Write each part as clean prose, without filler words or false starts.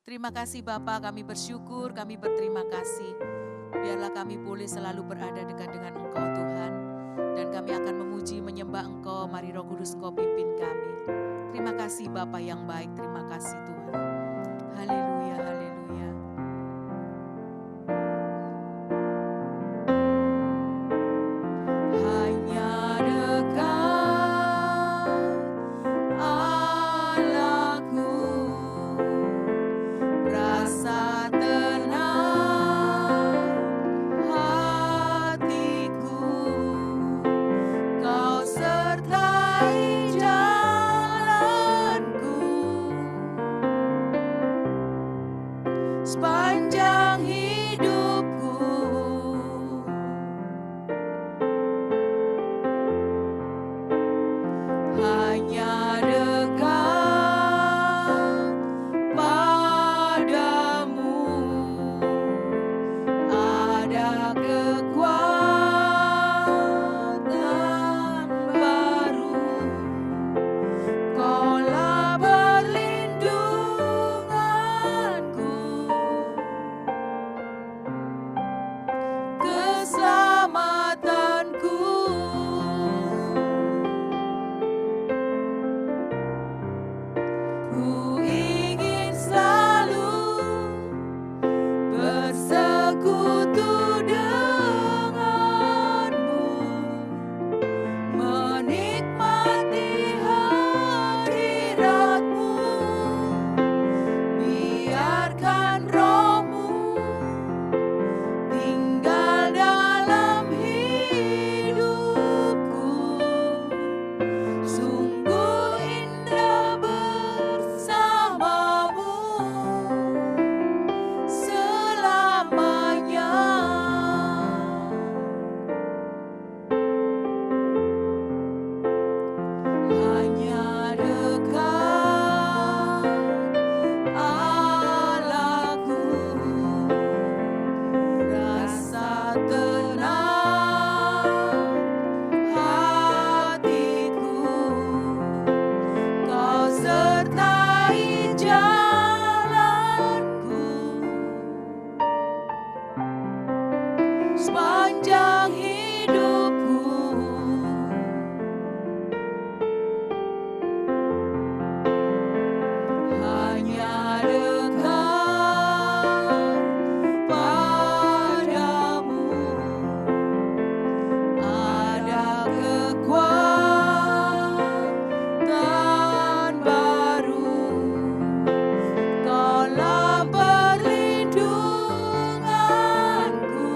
Terima kasih Bapa, kami bersyukur, kami berterima kasih. Biarlah kami boleh selalu berada dekat dengan Engkau Tuhan. Dan kami akan memuji, menyembah Engkau. Mari Roh Kudus Engkau pimpin kami. Terima kasih Bapa yang baik, terima kasih Tuhan. Haleluya, haleluya. Hanya dekat Allahku, rasa tenang hatiku, Kau sertai jalanku sepanjang hidupku. Hanya dekat padamu ada kekuatan baru. Kaulah perlindunganku, keselamatanku. Ku ingin selalu bersekutu denganmu, menikmati hadiratmu. Biarkan Roh-Mu tinggal dalam hidupku. Sungguh indah bersamamu selamanya. Hanya dekat Allahku, rasa tenang hatiku, Kau sertai jalanku sepanjang hidupku. Hanya dekat padamu ada kekuatan baru. Kaulah perlindunganku,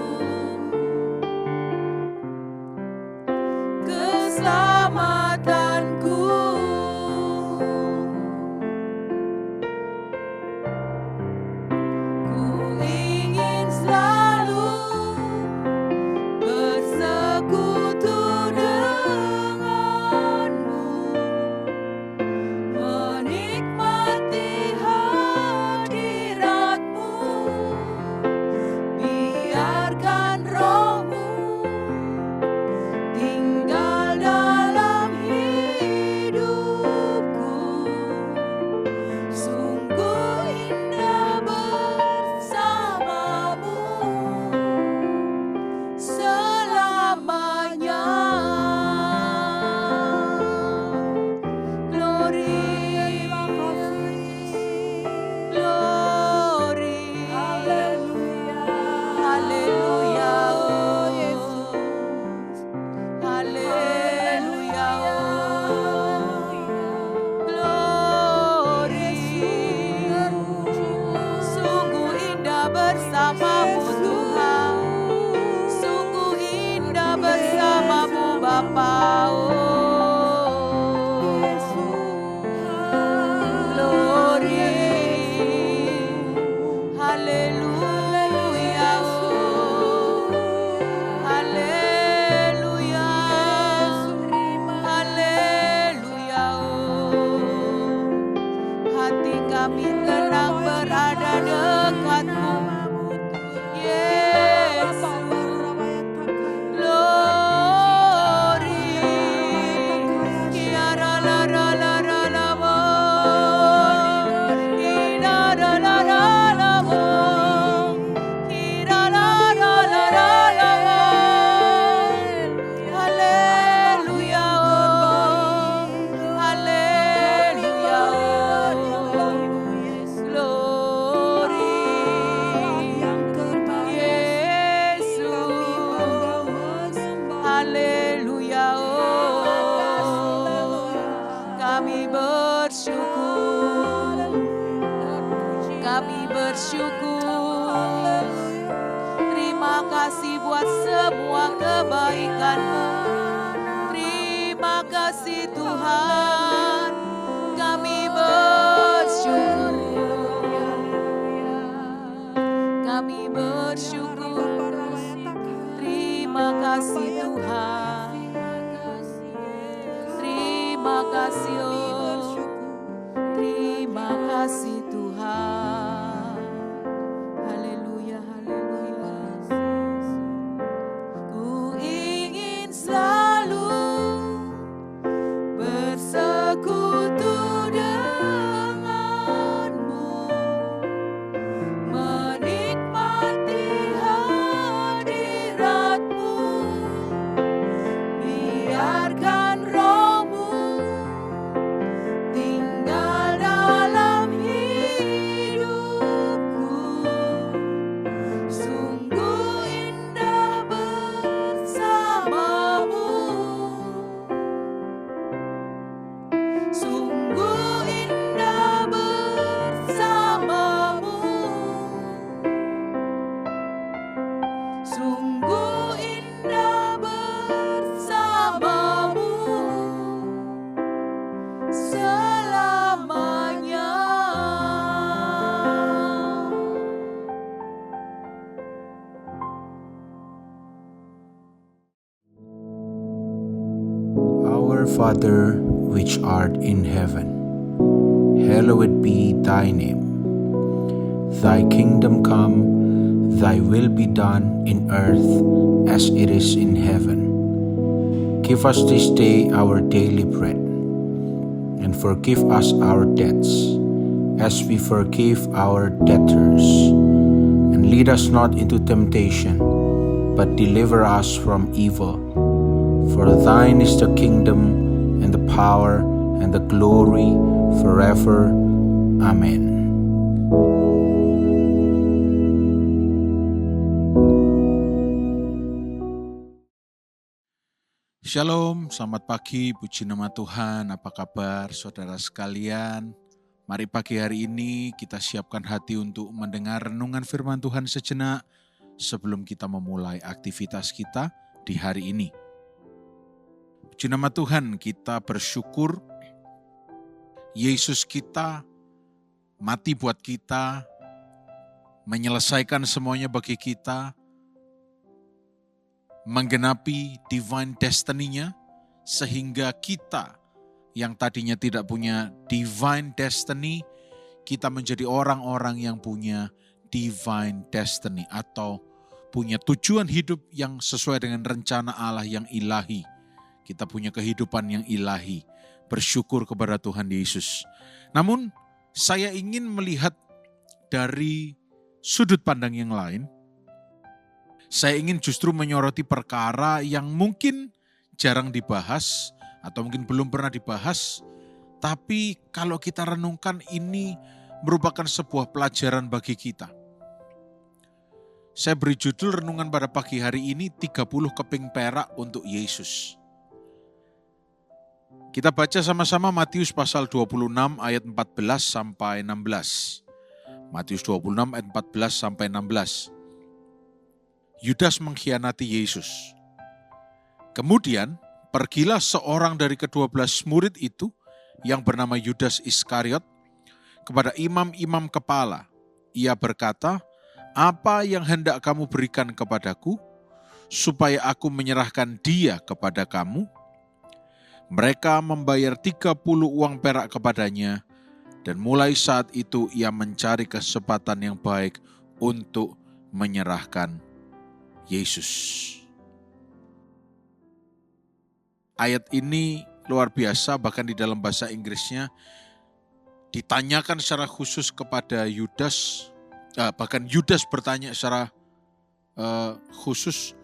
keselamatanku. Ku ingin selalu bersekutu denganmu, menikmati hadiratmu. Biarkan Roh-Mu tinggal dalam hidupku. Sungguh indah bersamamu selamanya. Glory, glory, haleluya, haleluya, oh Yesus, haleluya, oh glory. Sungguh indah bersamamu Tuhan, sungguh indah bersamamu Bapa. Glory, haleluya, oh haleluya, haleluya, oh hati kami tenang berada dekatmu, Yesus. Glory, kiara la la la la la, oh, ina la la la. buat semua kebaikan-Mu. Terima kasih Tuhan, kami bersyukur. Kami bersyukur. Terima kasih Tuhan. Terima kasih terima kasih Tuhan. Haleluya, haleluya. Ku ingin selalu bersekutu denganmu, menikmati hadiratmu, biarkan rohmu tinggal dalam hidupku. Sungguh indah bersamamu, sungguh indah bersamamu, sungguh indah bersamamu selamanya. Our Father, which art in heaven, hallowed be thy name. Thy kingdom come, thy will be done in earth as it is in heaven. Give us this day our daily bread, and forgive us our debts, as we forgive our debtors. And lead us not into temptation, but deliver us from evil. For thine is the kingdom, and the power, and the glory, forever. Amen. Shalom, selamat pagi, puji nama Tuhan. Apa kabar saudara sekalian? Mari pagi hari ini kita siapkan hati untuk mendengar renungan firman Tuhan sejenak sebelum kita memulai aktivitas kita di hari ini. Puji nama Tuhan, kita bersyukur Yesus kita mati buat kita, menyelesaikan semuanya bagi kita, menggenapi divine destiny-nya, sehingga kita yang tadinya tidak punya divine destiny, kita menjadi orang-orang yang punya divine destiny atau punya tujuan hidup yang sesuai dengan rencana Allah yang ilahi. Kita punya kehidupan yang ilahi. Bersyukur kepada Tuhan Yesus. Namun saya ingin melihat dari sudut pandang yang lain. Saya ingin justru menyoroti perkara yang mungkin jarang dibahas atau mungkin belum pernah dibahas. Tapi kalau kita renungkan, ini merupakan sebuah pelajaran bagi kita. Saya beri judul renungan pada pagi hari ini 30 keping perak untuk Yesus. Kita baca sama-sama Matius pasal 26 ayat 14 sampai 16. Matius 26 ayat 14 sampai 16. Yudas mengkhianati Yesus. Kemudian pergilah seorang dari ke-12 murid itu yang bernama Yudas Iskariot kepada imam-imam kepala. Ia berkata, "Apa yang hendak kamu berikan kepadaku supaya aku menyerahkan dia kepada kamu?" Mereka membayar 30 uang perak kepadanya, dan mulai saat itu ia mencari kesempatan yang baik untuk menyerahkan Yesus. Ayat ini luar biasa, bahkan di dalam bahasa Inggrisnya ditanyakan secara khusus kepada Yudas, bahkan Yudas bertanya secara khusus,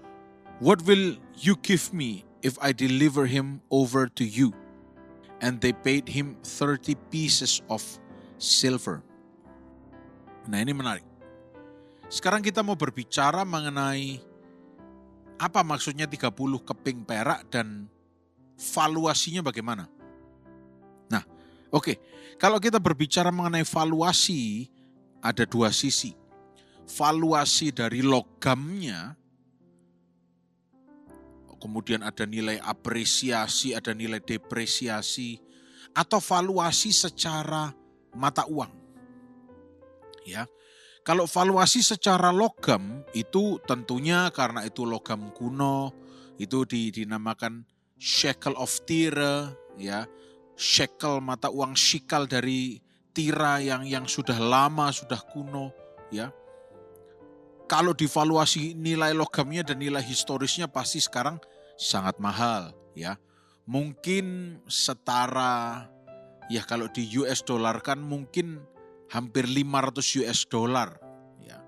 "What will you give me if I deliver him over to you?" And they paid him 30 pieces of silver. Nah, ini menarik. Sekarang kita mau berbicara mengenai apa maksudnya 30 keping perak dan valuasinya bagaimana. Nah, oke. Kalau kita berbicara mengenai valuasi, ada dua sisi. Valuasi dari logamnya kemudian ada nilai apresiasi, ada nilai depresiasi, atau valuasi secara mata uang. Ya. Kalau valuasi secara logam itu tentunya karena itu logam kuno, itu dinamakan shekel of Tyre, ya. Shekel mata uang shikal dari Tira yang sudah lama, sudah kuno, ya. Kalau divaluasi nilai logamnya dan nilai historisnya pasti sekarang sangat mahal, ya. Mungkin setara, ya kalau di US dollar kan mungkin hampir 500 US dollar, ya.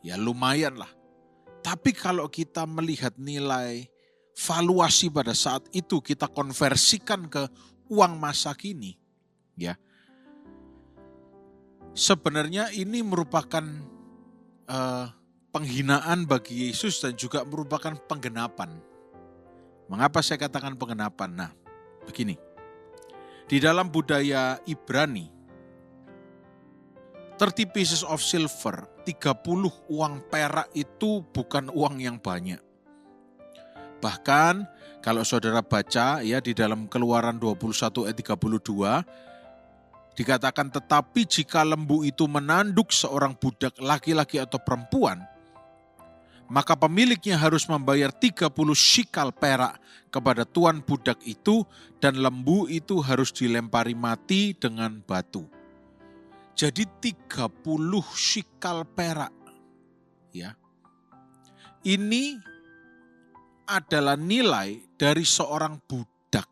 Ya lumayan lah. Tapi kalau kita melihat nilai valuasi pada saat itu, kita konversikan ke uang masa kini, ya. Sebenarnya ini merupakan penghinaan bagi Yesus dan juga merupakan penggenapan. Mengapa saya katakan penggenapan? Nah, begini. Di dalam budaya Ibrani, 30 pieces of silver, 30 uang perak itu bukan uang yang banyak. Bahkan kalau saudara baca ya di dalam Keluaran 21 ayat 32, dikatakan tetapi jika lembu itu menanduk seorang budak laki-laki atau perempuan, maka pemiliknya harus membayar 30 shikal perak kepada tuan budak itu dan lembu itu harus dilempari mati dengan batu. Jadi 30 shikal perak. Ya. Ini adalah nilai dari seorang budak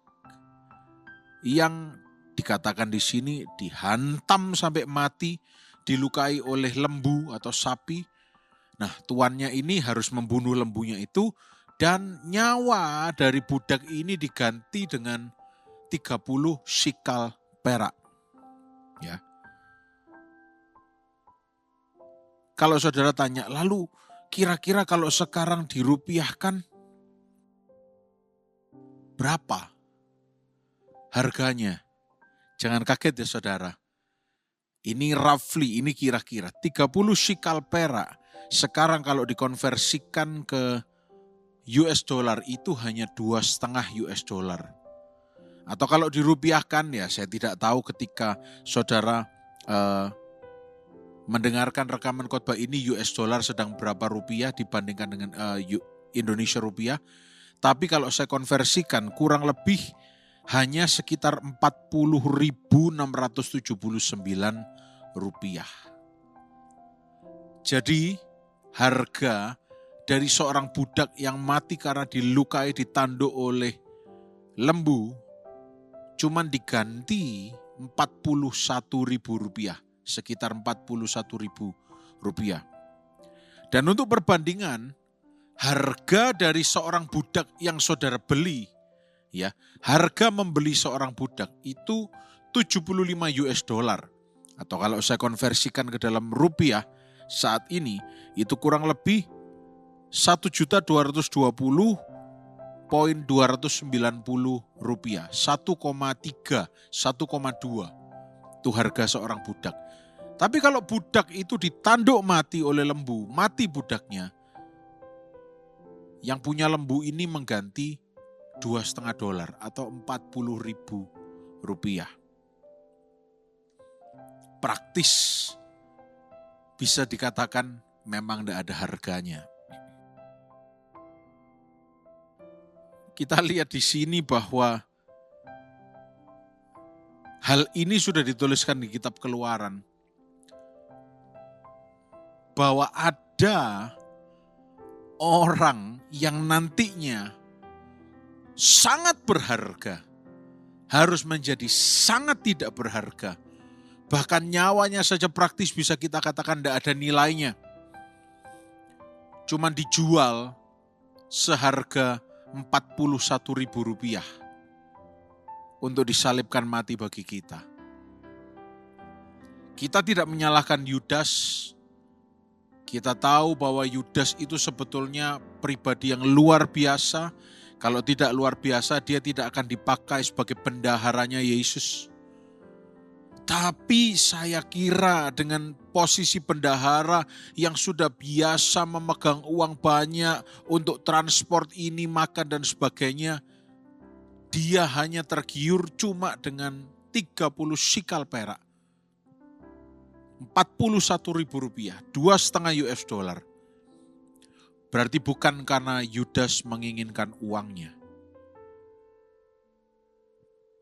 yang dikatakan di sini dihantam sampai mati, dilukai oleh lembu atau sapi. Nah, tuannya ini harus membunuh lembunya itu dan nyawa dari budak ini diganti dengan 30 shikal perak. Ya. Kalau saudara tanya, lalu kira-kira kalau sekarang dirupiahkan berapa harganya? Jangan kaget ya saudara. Ini roughly, ini kira-kira 30 shikal perak. Sekarang kalau dikonversikan ke US dollar itu hanya 2,5 US dollar. Atau kalau dirupiahkan ya saya tidak tahu ketika saudara mendengarkan rekaman khotbah ini US dollar sedang berapa rupiah dibandingkan dengan Indonesia rupiah. Tapi kalau saya konversikan kurang lebih hanya sekitar 40.679 rupiah. Jadi harga dari seorang budak yang mati karena dilukai, ditanduk oleh lembu cuman diganti 41.000 rupiah, sekitar 41.000 rupiah. Dan untuk perbandingan, harga dari seorang budak yang saudara beli, ya, harga membeli seorang budak itu 75 US dollar. Atau kalau saya konversikan ke dalam rupiah saat ini itu kurang lebih 1.220.290 rupiah, 1,3, 1,2 itu harga seorang budak. Tapi kalau budak itu ditanduk mati oleh lembu, mati budaknya, yang punya lembu ini mengganti 2,5 dolar atau 40.000 rupiah. Praktis bisa dikatakan memang tidak ada harganya. Kita lihat di sini bahwa hal ini sudah dituliskan di kitab Keluaran. Bahwa ada orang yang nantinya sangat berharga, harus menjadi sangat tidak berharga. Bahkan nyawanya saja praktis bisa kita katakan tidak ada nilainya. Cuman dijual seharga 41.000 rupiah untuk disalibkan mati bagi kita. Kita tidak menyalahkan Yudas. Kita tahu bahwa Yudas itu sebetulnya pribadi yang luar biasa. Kalau tidak luar biasa, dia tidak akan dipakai sebagai bendaharanya Yesus. Tapi saya kira dengan posisi bendahara yang sudah biasa memegang uang banyak untuk transport ini, makan dan sebagainya, dia hanya tergiur cuma dengan 30 shikal perak. 41.000 rupiah, 2,5 US dollar. Berarti bukan karena Yudas menginginkan uangnya,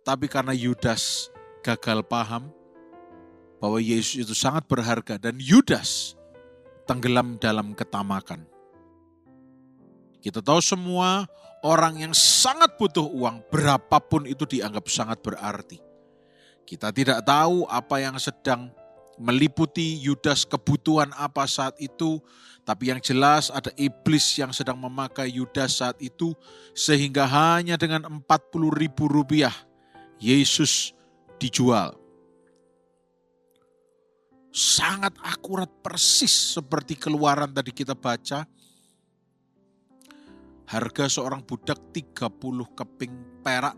tapi karena Yudas gagal paham bahwa Yesus itu sangat berharga dan Yudas tenggelam dalam ketamakan. Kita tahu semua orang yang sangat butuh uang, berapapun itu dianggap sangat berarti. Kita tidak tahu apa yang sedang meliputi Yudas, kebutuhan apa saat itu, tapi yang jelas ada iblis yang sedang memakai Yudas saat itu, sehingga hanya dengan 40.000 rupiah Yesus dijual. Sangat akurat persis seperti Keluaran tadi kita baca. Harga seorang budak 30 keping perak,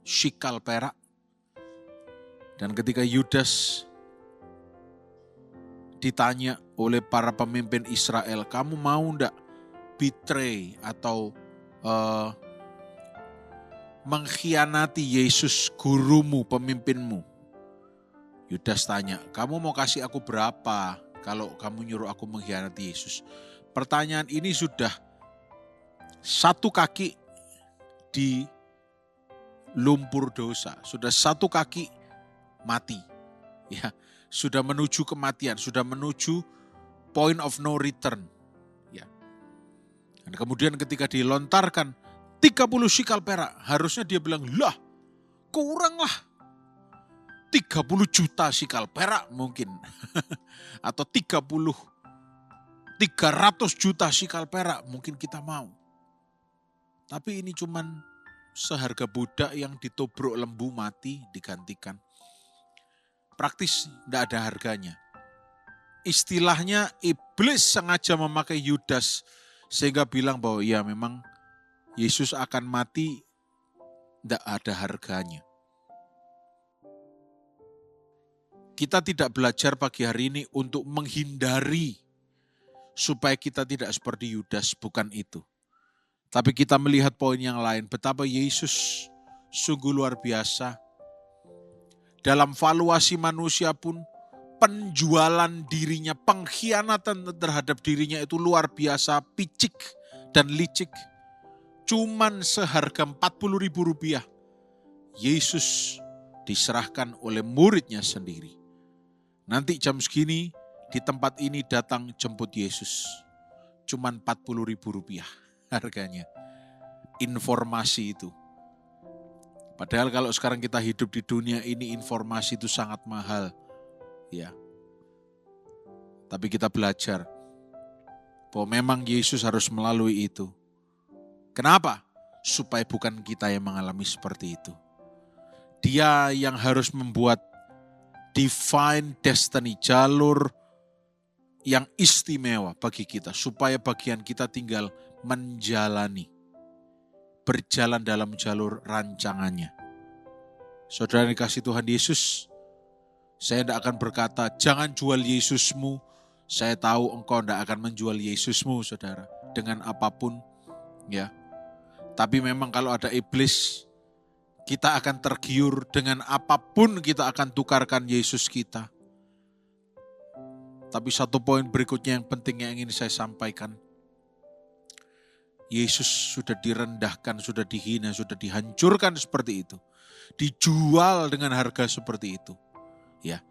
shikal perak. Dan ketika Yudas ditanya oleh para pemimpin Israel, kamu mau enggak betray atau mengkhianati Yesus gurumu, pemimpinmu? Yudas tanya, kamu mau kasih aku berapa kalau kamu nyuruh aku mengkhianati Yesus? Pertanyaan ini sudah satu kaki di lumpur dosa, sudah satu kaki mati, ya, sudah menuju kematian, sudah menuju point of no return, ya. Dan kemudian ketika dilontarkan 30 shikal perak, harusnya dia bilang, lah, kurang lah. 30 juta shikal perak mungkin. Atau 300 juta shikal perak mungkin kita mau. Tapi ini cuman seharga budak yang ditobrok lembu mati digantikan. Praktis tidak ada harganya. Istilahnya iblis sengaja memakai Yudas sehingga bilang bahwa ya memang Yesus akan mati, tidak ada harganya. Kita tidak belajar pagi hari ini untuk menghindari supaya kita tidak seperti Yudas, bukan itu. Tapi kita melihat poin yang lain, betapa Yesus sungguh luar biasa. Dalam valuasi manusia pun, penjualan dirinya, pengkhianatan terhadap dirinya itu luar biasa, picik dan licik. Cuman seharga 40.000 rupiah, Yesus diserahkan oleh muridnya sendiri. Nanti jam segini di tempat ini datang jemput Yesus. Cuman 40.000 rupiah harganya. Informasi itu. Padahal kalau sekarang kita hidup di dunia ini, informasi itu sangat mahal. Ya. Tapi kita belajar bahwa memang Yesus harus melalui itu. Kenapa? Supaya bukan kita yang mengalami seperti itu. Dia yang harus membuat divine destiny, jalur yang istimewa bagi kita. Supaya bagian kita tinggal menjalani. Berjalan dalam jalur rancangannya. Saudara dikasih Tuhan Yesus, saya tidak akan berkata, jangan jual Yesusmu. Saya tahu engkau tidak akan menjual Yesusmu, saudara. Dengan apapun, ya. Tapi memang kalau ada iblis, kita akan tergiur dengan apapun kita akan tukarkan Yesus kita. Tapi satu poin berikutnya yang penting yang ingin saya sampaikan. Yesus sudah direndahkan, sudah dihina, sudah dihancurkan seperti itu. Dijual dengan harga seperti itu. Ya.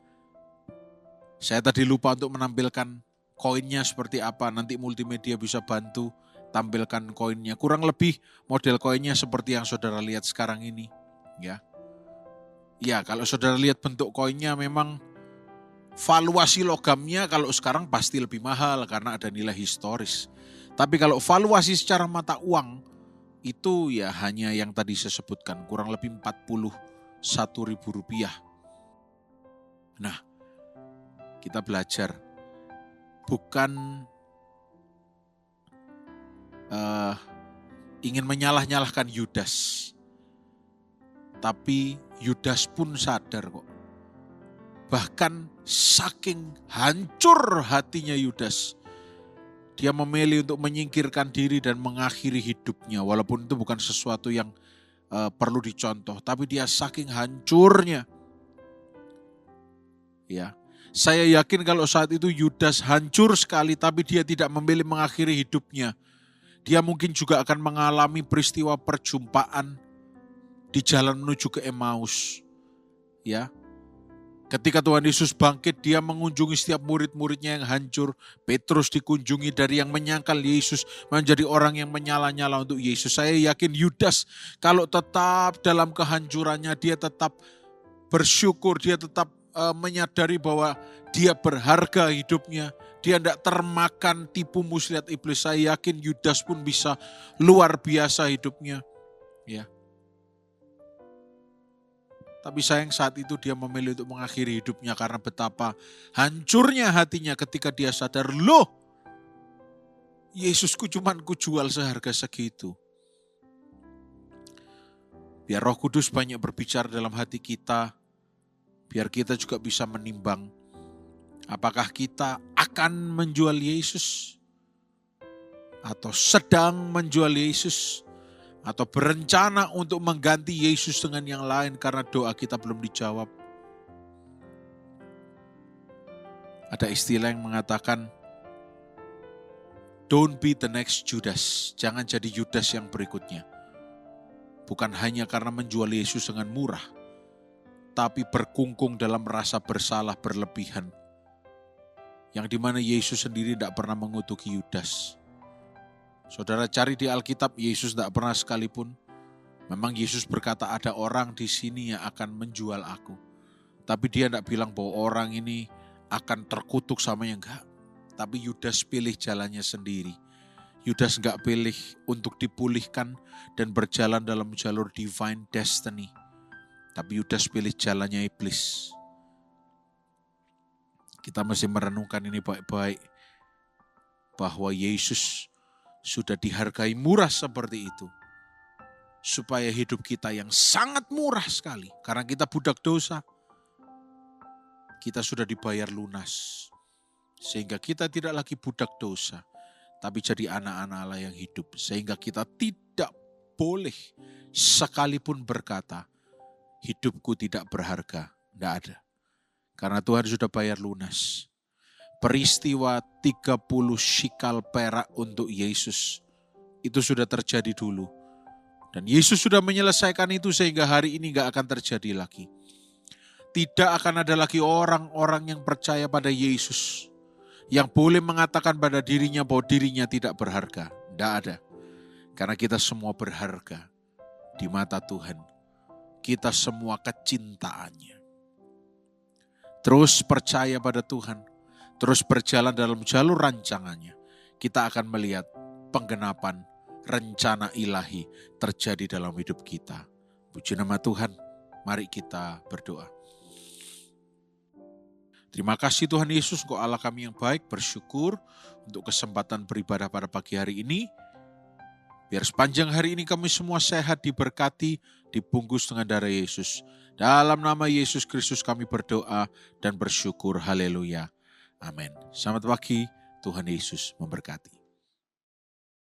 Saya tadi lupa untuk menampilkan koinnya seperti apa. Nanti multimedia bisa bantu tampilkan koinnya. Kurang lebih model koinnya seperti yang saudara lihat sekarang ini. Ya, kalau saudara lihat bentuk koinnya memang valuasi logamnya kalau sekarang pasti lebih mahal karena ada nilai historis. Tapi kalau valuasi secara mata uang itu ya hanya yang tadi saya sebutkan, kurang lebih 41.000 rupiah. Nah, kita belajar bukan ingin menyalah-nyalahkan Yudas. Tapi Yudas pun sadar kok Bahkan saking hancur hatinya Yudas, dia memilih untuk menyingkirkan diri dan mengakhiri hidupnya. Walaupun itu bukan sesuatu yang perlu dicontoh, tapi dia saking hancurnya. Ya, saya yakin kalau saat itu Yudas hancur sekali, tapi dia tidak memilih mengakhiri hidupnya. Dia mungkin juga akan mengalami peristiwa perjumpaan di jalan menuju ke Emmaus. Ya, ketika Tuhan Yesus bangkit, dia mengunjungi setiap murid-muridnya yang hancur. Petrus dikunjungi dari yang menyangkal Yesus menjadi orang yang menyala-nyala untuk Yesus. Saya yakin Yudas kalau tetap dalam kehancurannya, dia tetap bersyukur, dia tetap menyadari bahwa dia berharga hidupnya. Dia tidak termakan tipu muslihat iblis. Saya yakin Yudas pun bisa luar biasa hidupnya. Ya. Tapi sayang saat itu dia memilih untuk mengakhiri hidupnya karena betapa hancurnya hatinya ketika dia sadar, loh, Yesusku cuman kujual seharga segitu. Biar Roh Kudus banyak berbicara dalam hati kita, biar kita juga bisa menimbang apakah kita akan menjual Yesus atau sedang menjual Yesus, atau berencana untuk mengganti Yesus dengan yang lain karena doa kita belum dijawab. Ada istilah yang mengatakan, don't be the next Judas. Jangan jadi Yudas yang berikutnya. Bukan hanya karena menjual Yesus dengan murah, tapi berkungkung dalam rasa bersalah berlebihan. Yang dimana Yesus sendiri tidak pernah mengutuki Yudas. Saudara cari di Alkitab, Yesus tidak pernah sekalipun. Memang Yesus berkata ada orang di sini yang akan menjual aku. Tapi dia tidak bilang bahwa orang ini akan terkutuk sama yang enggak. Tapi Yudas pilih jalannya sendiri. Yudas enggak pilih untuk dipulihkan dan berjalan dalam jalur divine destiny. Tapi Yudas pilih jalannya iblis. Kita mesti merenungkan ini baik-baik. Bahwa Yesus sudah dihargai murah seperti itu. Supaya hidup kita yang sangat murah sekali. Karena kita budak dosa. Kita sudah dibayar lunas. Sehingga kita tidak lagi budak dosa. Tapi jadi anak-anak Allah yang hidup. Sehingga kita tidak boleh sekalipun berkata, hidupku tidak berharga. Tidak ada. Karena Tuhan sudah bayar lunas. Peristiwa 30 shikal perak untuk Yesus itu sudah terjadi dulu. Dan Yesus sudah menyelesaikan itu sehingga hari ini gak akan terjadi lagi. Tidak akan ada lagi orang-orang yang percaya pada Yesus yang boleh mengatakan pada dirinya bahwa dirinya tidak berharga. Tidak ada. Karena kita semua berharga di mata Tuhan. Kita semua kecintaannya. Terus percaya pada Tuhan. Terus berjalan dalam jalur rancangannya, kita akan melihat penggenapan rencana ilahi terjadi dalam hidup kita. Puji nama Tuhan, mari kita berdoa. Terima kasih Tuhan Yesus, Engkau Allah kami yang baik, bersyukur untuk kesempatan beribadah pada pagi hari ini. Biar sepanjang hari ini kami semua sehat, diberkati, dibungkus dengan darah Yesus. Dalam nama Yesus Kristus kami berdoa dan bersyukur. Haleluya. Amin. Selamat pagi, Tuhan Yesus memberkati.